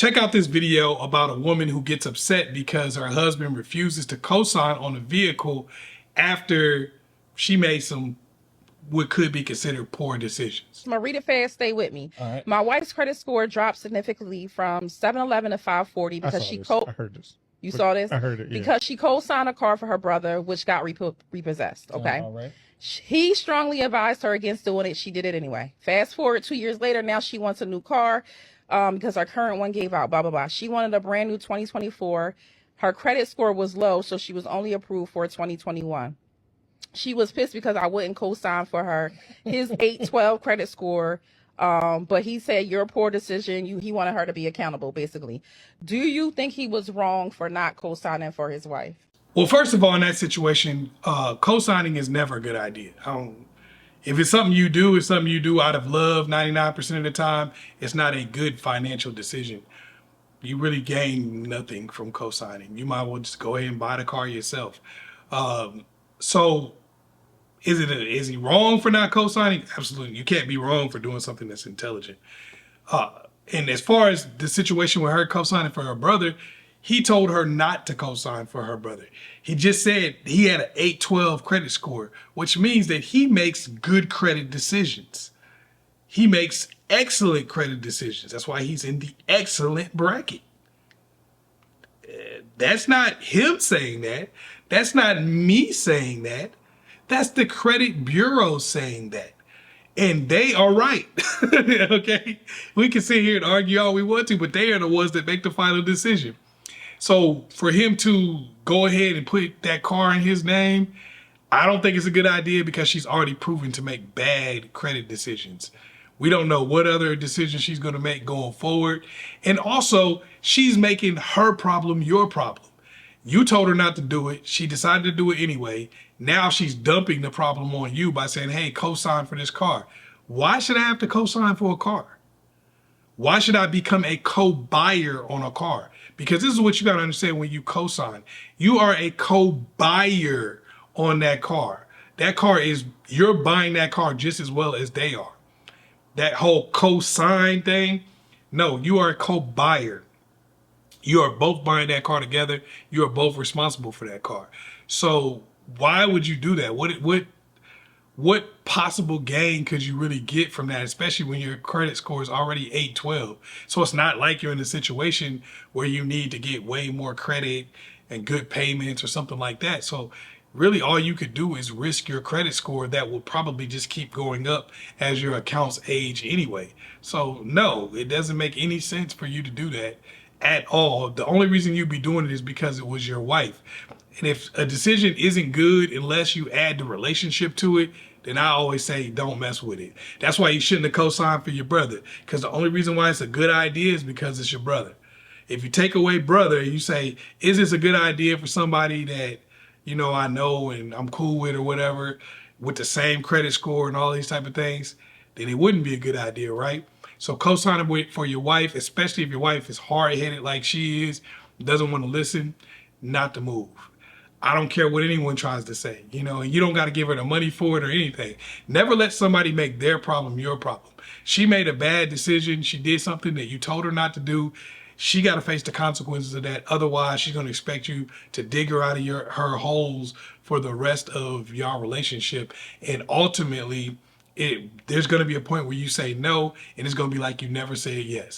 Check out this video about a woman who gets upset because her husband refuses to co-sign on a vehicle after she made some what could be considered poor decisions. I'm gonna read it fast. Stay with me. All right. My wife's credit score dropped significantly from 711 to 540 because I heard this. You saw this? I heard it, yeah. Because she co-signed a car for her brother, which got repossessed, okay? All right. He strongly advised her against doing it. She did it anyway. Fast forward 2 years later, now she wants a new car because her current one gave out, blah, blah, blah. She wanted a brand new 2024. Her credit score was low, so she was only approved for 2021. She was pissed because I wouldn't co-sign for her. His 812 credit score, but he said your poor decision. He wanted her to be accountable, basically. Do you think he was wrong for not co-signing for his wife? Well, first of all, in that situation, co-signing is never a good idea. If it's something you do, it's something you do out of love 99% of the time. It's not a good financial decision. You really gain nothing from co-signing. You might as well just go ahead and buy the car yourself. So is he wrong for not co-signing? Absolutely. You can't be wrong for doing something that's intelligent. And as far as the situation with her co-signing for her brother, he told her not to co-sign for her brother. He just said he had an 812 credit score, which means that he makes good credit decisions. He makes excellent credit decisions. That's why he's in the excellent bracket. That's not him saying that. That's not me saying that. That's the credit bureau saying that. And they are right. Okay? We can sit here and argue all we want to, but they are the ones that make the final decision. So for him to go ahead and put that car in his name, I don't think it's a good idea because she's already proven to make bad credit decisions. We don't know what other decisions she's going to make going forward. And also, she's making her problem your problem. You told her not to do it. She decided to do it anyway. Now she's dumping the problem on you by saying, hey, co-sign for this car. Why should I have to co-sign for a car? Why should I become a co-buyer on a car? Because this is what you got to understand when you co-sign. You are a co-buyer on that car. That car is, you're buying that car just as well as they are. That whole co-sign thing, no, you are a co-buyer. You are both buying that car together. You are both responsible for that car. So why would you do that? What possible gain could you really get from that, especially when your credit score is already 812? So it's not like you're in a situation where you need to get way more credit and good payments or something like that. So really all you could do is risk your credit score that will probably just keep going up as your accounts age anyway. So no, it doesn't make any sense for you to do that at all. The only reason you'd be doing it is because it was your wife. And if a decision isn't good unless you add the relationship to it, then I always say don't mess with it. That's why you shouldn't have co-signed for your brother, because the only reason why it's a good idea is because it's your brother. If you take away brother and you say, is this a good idea for somebody that, you know, I know and I'm cool with or whatever, with the same credit score and all these type of things, then it wouldn't be a good idea, right? So co-signing for your wife, especially if your wife is hard-headed like she is, doesn't want to listen, not to move. I don't care what anyone tries to say, you know, and you don't got to give her the money for it or anything. Never let somebody make their problem your problem. She made a bad decision. She did something that you told her not to do. She got to face the consequences of that. Otherwise, she's going to expect you to dig her out of her holes for the rest of your relationship. And ultimately, there's going to be a point where you say no, and it's going to be like you never said yes.